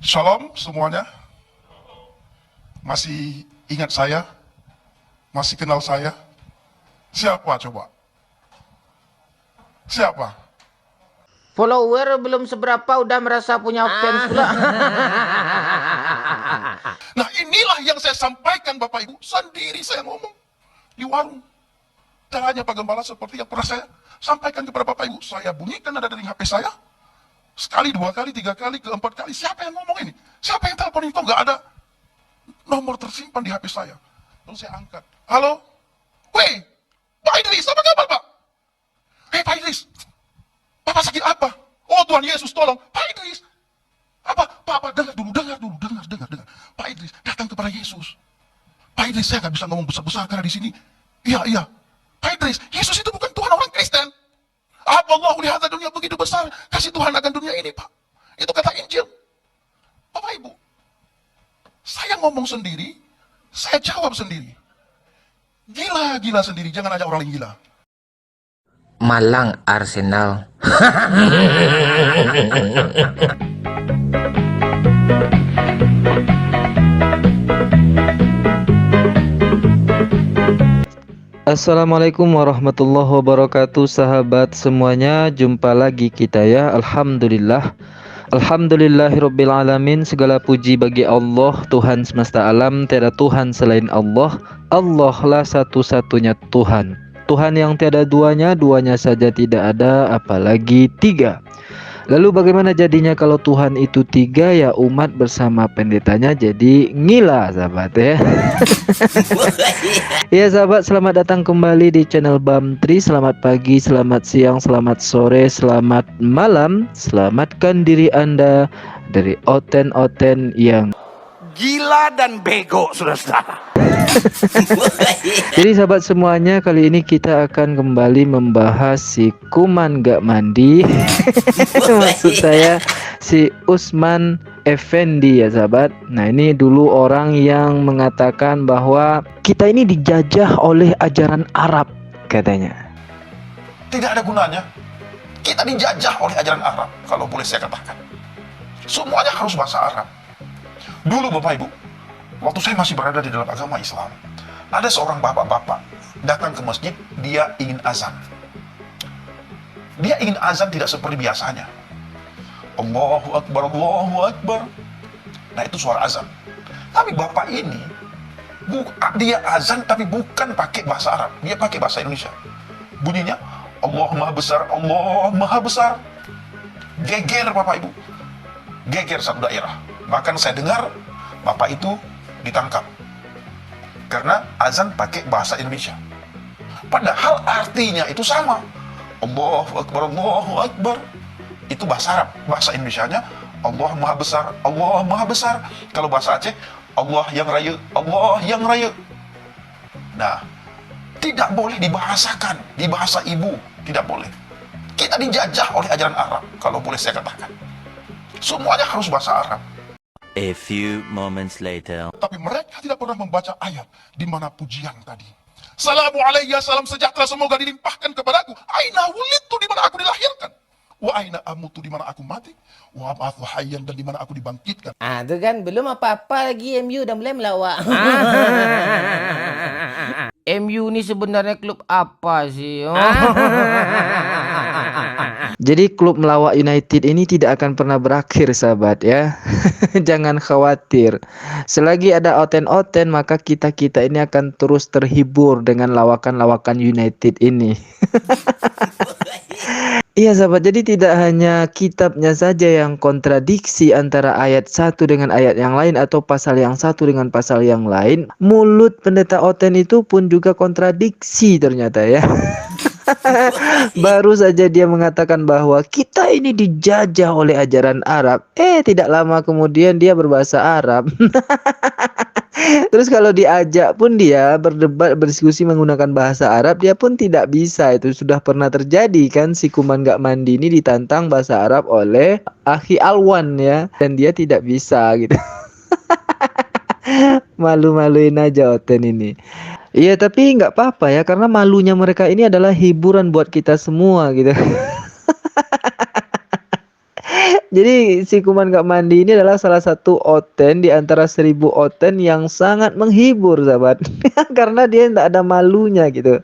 Shalom semuanya. Masih ingat saya? Masih kenal saya? Siapa coba? Siapa? Follower belum seberapa udah merasa punya fans pula. Nah inilah yang saya sampaikan Bapak Ibu. Sendiri saya ngomong di warung. Tanya Pak Gembala seperti yang pernah saya sampaikan kepada Bapak Ibu. Saya bunyikan nada dari HP saya. Sekali, dua kali, tiga kali, keempat kali. Siapa yang ngomong ini? Siapa yang telepon itu? Nggak ada nomor tersimpan di HP saya. Lalu saya angkat. Halo? Weh, Pak Idris, apa kabar Pak? Hei Pak Idris, Bapak sakit apa? Oh Tuhan Yesus tolong. Pak Idris, apa? Pak, dengar dulu. Pak Idris, datang kepada Yesus. Pak Idris, saya nggak bisa ngomong besar-besar karena di sini. Iya. Pak Idris, Yesus itu bukan Tuhan orang Kristen. Apa Allah lihat dunia begitu besar, kasih Tuhan akan dunia ini Pak. Itu kata Injil. Bapak Ibu, saya ngomong sendiri, saya jawab sendiri. Gila sendiri, jangan ajak orang lain gila. Malang Arsenal. Assalamualaikum warahmatullahi wabarakatuh, sahabat semuanya. Jumpa lagi kita ya. Alhamdulillahirabbil alamin. Segala puji bagi Allah, Tuhan semesta alam. Tiada Tuhan selain Allah. Allah lah satu-satunya Tuhan. Tuhan yang tiada duanya, duanya saja tidak ada, apalagi tiga. Lalu bagaimana jadinya kalau Tuhan itu tiga? Ya umat bersama pendetanya jadi ngila, sahabat ya. Ya sahabat, selamat datang kembali di channel Bamtri. Selamat pagi, selamat siang, selamat sore, selamat malam. Selamatkan diri Anda dari oten-oten yang gila dan bego, saudara-saudara. Jadi sahabat semuanya, kali ini kita akan kembali membahas si kuman gak mandi. Maksud saya si Usman Effendi ya sahabat. Nah ini dulu orang yang mengatakan bahwa kita ini dijajah oleh ajaran Arab katanya. Tidak ada gunanya. Kita dijajah oleh ajaran Arab, kalau boleh saya katakan. Semuanya harus bahasa Arab. Dulu Bapak Ibu, waktu saya masih berada di dalam agama Islam, ada seorang bapak-bapak datang ke masjid, dia ingin azan. Dia ingin azan tidak seperti biasanya. Allahu Akbar, Allahu Akbar. Nah itu suara azan. Tapi bapak ini, dia azan tapi bukan pakai bahasa Arab, dia pakai bahasa Indonesia. Bunyinya, Allah Maha Besar, Allah Maha Besar. Geger Bapak Ibu, geger satu daerah. Bahkan saya dengar bapak itu ditangkap karena azan pakai bahasa Indonesia. Padahal artinya itu sama. Allahu Akbar, Allahu Akbar. Itu bahasa Arab. Bahasa Indonesianya Allah Maha Besar, Allah Maha Besar. Kalau bahasa Aceh, Allah yang raya, Allah yang raya. Nah, tidak boleh dibahasakan di bahasa ibu, tidak boleh. Kita dijajah oleh ajaran Arab, kalau boleh saya katakan. Semuanya harus bahasa Arab. A few moments later. Tapi mereka tidak pernah membaca ayat di mana pujian tadi. Assalamualaikum, salam sejahtera semoga dilimpahkan kepadaku. Aina wulidtu, di mana aku dilahirkan. Wa aina amutu, di mana aku mati. Wa ab'atsu hayyan, dan di mana aku dibangkitkan. Ah, tu kan belum apa-apa lagi MU dah mulai melawak. MU ni sebenarnya klub apa sih? Jadi klub melawak United ini tidak akan pernah berakhir sahabat ya. Jangan khawatir. Selagi ada oten-oten maka kita-kita ini akan terus terhibur dengan lawakan-lawakan United ini. Iya sahabat, jadi tidak hanya kitabnya saja yang kontradiksi antara ayat satu dengan ayat yang lain atau pasal yang satu dengan pasal yang lain. Mulut pendeta Oten itu pun juga kontradiksi ternyata ya. Baru saja dia mengatakan bahwa kita ini dijajah oleh ajaran Arab. Tidak lama kemudian dia berbahasa Arab. Terus kalau diajak pun dia berdebat, berdiskusi menggunakan bahasa Arab, dia pun tidak bisa. Itu sudah pernah terjadi kan, si kuman gak mandi ini ditantang bahasa Arab oleh Akhi Alwan ya, dan dia tidak bisa gitu. Malu-maluin aja Oten ini. Iya tapi nggak apa-apa ya, karena malunya mereka ini adalah hiburan buat kita semua gitu. Jadi si Kuman Gak Mandi ini adalah salah satu oten di antara 1000 oten yang sangat menghibur, sahabat. Karena dia tidak ada malunya gitu.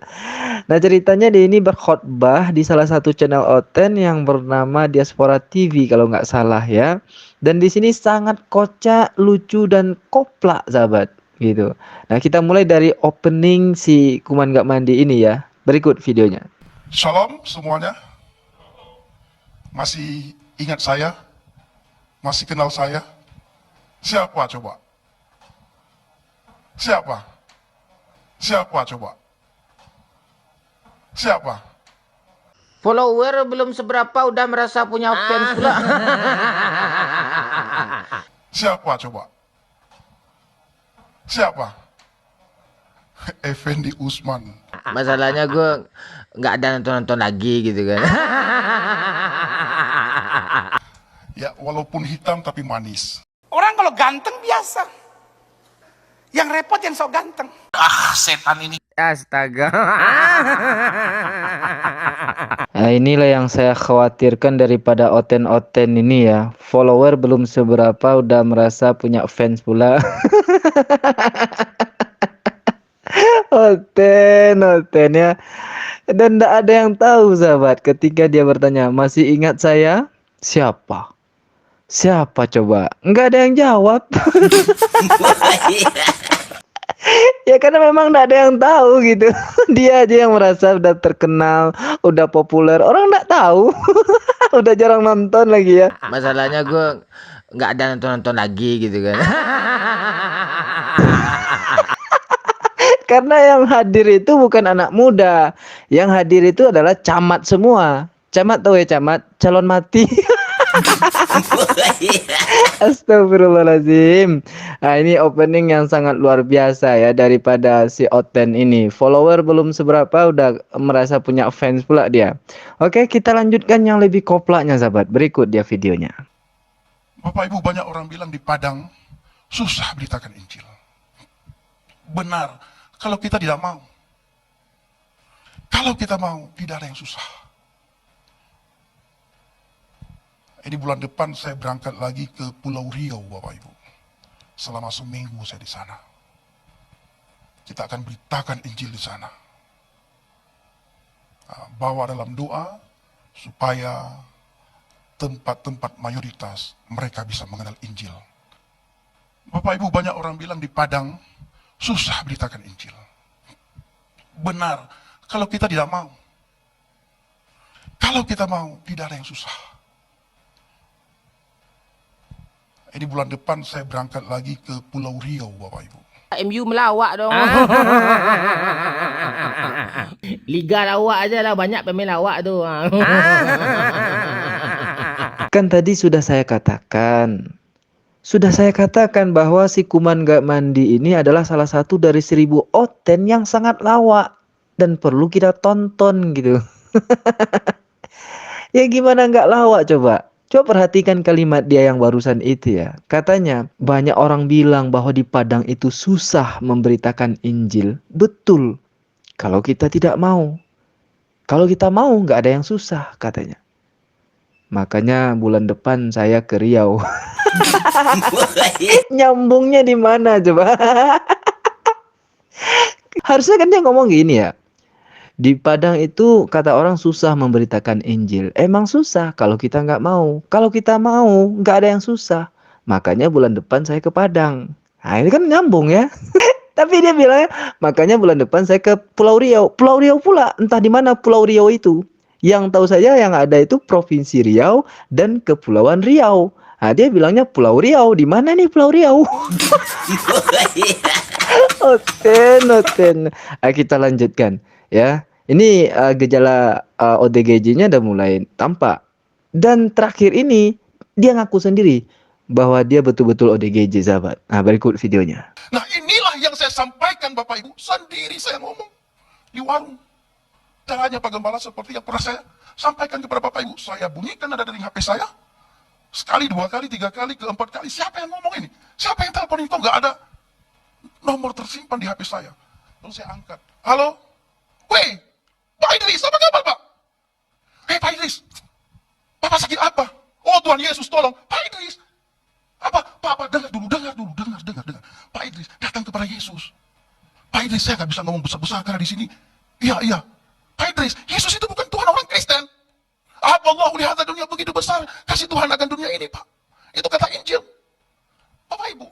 Nah, ceritanya dia ini berkhotbah di salah satu channel oten yang bernama Diaspora TV kalau nggak salah ya. Dan di sini sangat kocak, lucu dan koplak, sahabat. Gitu. Nah, kita mulai dari opening si Kuman Gak Mandi ini ya. Berikut videonya. Shalom semuanya. Masih ingat saya? Masih kenal saya? Siapa coba? Siapa? Siapa coba? Siapa? Follower belum seberapa udah merasa punya fans pula. Siapa coba? Siapa? Effendi Usman. Masalahnya gue nggak ada nonton-nonton lagi gitu kan. Ya, walaupun hitam tapi manis. Orang kalau ganteng biasa. Yang repot yang sok ganteng. Astaga. Nah, inilah yang saya khawatirkan daripada oten-oten ini ya. Follower belum seberapa udah merasa punya fans pula. Oten ya. Dan tidak ada yang tahu, sahabat, ketika dia bertanya, masih ingat saya? Siapa? Siapa coba? Nggak ada yang jawab. Ya karena memang nggak ada yang tahu gitu. Dia aja yang merasa udah terkenal, udah populer. Orang nggak tahu. Udah jarang nonton lagi ya. Masalahnya gue nggak ada nonton-nonton lagi gitu kan. Karena yang hadir itu bukan anak muda. Yang hadir itu adalah camat semua. Camat tahu ya, camat? Calon mati. Astagfirullahaladzim. Nah, ini opening yang sangat luar biasa ya daripada si Oten ini. Follower belum seberapa udah merasa punya fans pula dia. Oke, kita lanjutkan yang lebih koplaknya, sahabat. Berikut dia videonya. Bapak Ibu, banyak orang bilang di Padang susah beritakan Injil. Benar, kalau kita tidak mau. Kalau kita mau, tidak ada yang susah. Ini bulan depan saya berangkat lagi ke Pulau Riau, Bapak Ibu. Selama seminggu saya di sana. Kita akan beritakan Injil di sana. Bawa dalam doa supaya tempat-tempat mayoritas mereka bisa mengenal Injil. Bapak Ibu, banyak orang bilang di Padang susah beritakan Injil. Benar, kalau kita tidak mau. Kalau kita mau, tidak ada yang susah. Ini bulan depan saya berangkat lagi ke Pulau Riau, Bapak Ibu. MU melawak dong. Liga lawak aja lah, banyak pemain lawak tu. Kan tadi sudah saya katakan. Sudah saya katakan bahwa si Kuman Gak Mandi ini adalah salah satu dari 1000 oten yang sangat lawak. Dan perlu kita tonton gitu. Ya gimana nggak lawak coba? Coba perhatikan kalimat dia yang barusan itu ya. Katanya banyak orang bilang bahwa di Padang itu susah memberitakan Injil. Betul. Kalau kita tidak mau. Kalau kita mau nggak ada yang susah katanya. Makanya bulan depan saya ke Riau. Nyambungnya di mana coba? Harusnya kan dia ngomong gini ya. Di Padang itu kata orang susah memberitakan Injil. Emang susah kalau kita nggak mau. Kalau kita mau, nggak ada yang susah. Makanya bulan depan saya ke Padang. Nah ini kan nyambung ya. Tapi dia bilangnya, makanya bulan depan saya ke Pulau Riau. Pulau Riau pula, entah di mana Pulau Riau itu. Yang tahu saja yang ada itu Provinsi Riau dan Kepulauan Riau. Nah dia bilangnya Pulau Riau. Di mana nih Pulau Riau? Oten. Kita lanjutkan. Ya, ini gejala ODGJ-nya udah mulai tampak. Dan terakhir ini dia ngaku sendiri bahwa dia betul-betul ODGJ, sahabat. Nah, berikut videonya. Nah, inilah yang saya sampaikan, Bapak Ibu. Sendiri saya ngomong di warung. Caranya Pak Gembala seperti yang pernah saya sampaikan kepada Bapak Ibu. Saya bunyikan nada dering HP saya. Sekali, 2 kali, 3 kali, keempat kali. Siapa yang ngomong ini? Siapa yang telepon itu? Nggak ada nomor tersimpan di HP saya. Lalu saya angkat. Halo? Weh, Pak Idris, apa kabar Pak? Hei Pak Idris, Bapak sakit apa? Oh Oh Tuhan Yesus tolong. Pak Idris. Apa, dengar dulu. Pak Idris datang kepada Yesus. Pak Idris, saya nggak bisa ngomong besar-besar karena di sini. Iya. Pak Idris, Yesus itu bukan Tuhan orang Kristen. Allah lihat dunia begitu besar, kasih Tuhan akan dunia ini, Pak. Itu kata Injil. Bapak Ibu,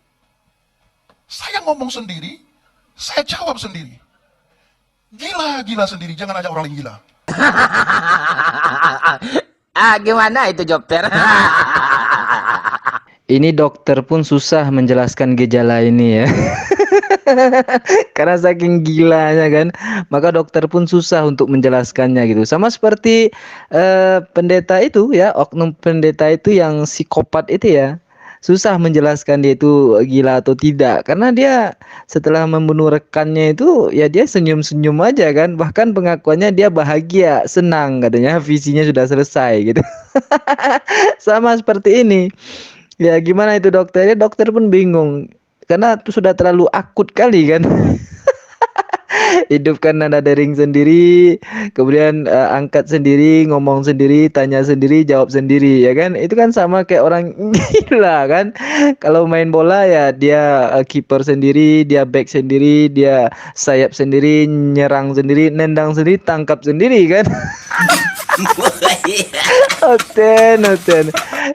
saya ngomong sendiri, saya jawab sendiri. Gila sendiri, jangan ajak orang lain gila. Gimana itu dokter? Ini dokter pun susah menjelaskan gejala ini ya. Karena saking gilanya kan, maka dokter pun susah untuk menjelaskannya gitu. Sama seperti pendeta itu ya, oknum pendeta itu yang psikopat itu ya. Susah menjelaskan dia itu gila atau tidak, karena dia setelah membunuh rekannya itu ya dia senyum-senyum aja kan, bahkan pengakuannya dia bahagia, senang, katanya visinya sudah selesai gitu. Sama seperti ini. Ya gimana itu dokternya? Dokter pun bingung karena itu sudah terlalu akut kali kan. Hidupkan nada dering sendiri, kemudian angkat sendiri, ngomong sendiri, tanya sendiri, jawab sendiri, ya kan? Itu kan sama kayak orang gila kan? Kalau main bola ya dia kiper sendiri, dia back sendiri, dia sayap sendiri, nyerang sendiri, nendang sendiri, tangkap sendiri kan? Oten.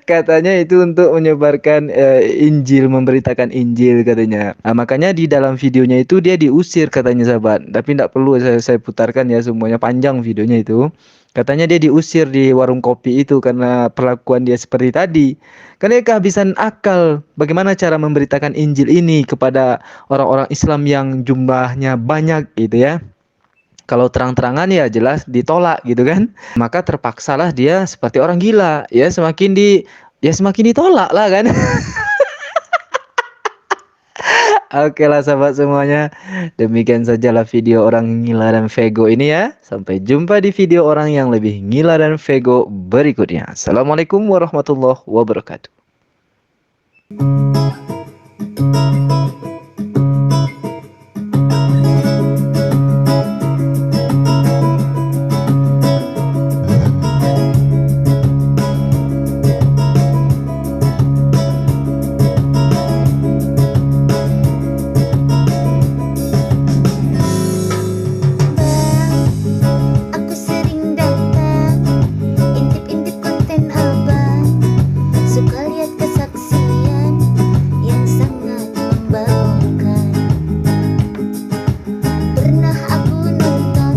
Katanya itu untuk menyebarkan Injil, memberitakan Injil katanya. Nah, makanya di dalam videonya itu dia diusir katanya sahabat. Tapi tidak perlu saya putarkan ya semuanya, panjang videonya itu. Katanya dia diusir di warung kopi itu karena perlakuan dia seperti tadi. Karena dia kehabisan akal. Bagaimana cara memberitakan Injil ini kepada orang-orang Islam yang jumlahnya banyak gitu ya. Kalau terang-terangan ya jelas ditolak gitu kan. Maka terpaksalah dia seperti orang gila. Ya semakin ditolak lah kan. Oke lah sahabat semuanya. Demikian sajalah video orang gila dan vego ini ya. Sampai jumpa di video orang yang lebih gila dan vego berikutnya. Assalamualaikum warahmatullahi wabarakatuh. Aku sering datang, intip-intip konten abang. Suka lihat kesaksian yang sangat membanggakan. Pernah aku nonton,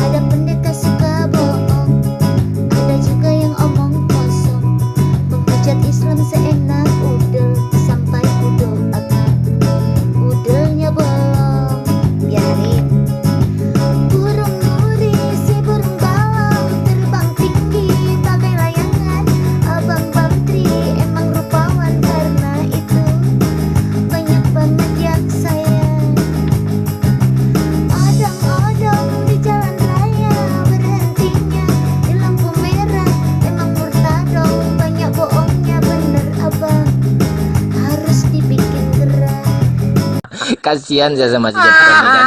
ada pendeta suka bohong, ada juga yang omong kosong, menghujat Islam seenak udel. Sampai ku doakan, udelnya bolong, biarin. Burung nuri, si burung galau, terbang tinggi bagai layangan. Abang Bantri emang rupawan, karena itu banyak banget yang sayang. Odong-odong di jalan raya, berhentinya di lampu merah. Emang murtadong, banyak bohongnya, bener abang, harus dibikin gerah. Kasihan saya sama si dokter ini kan.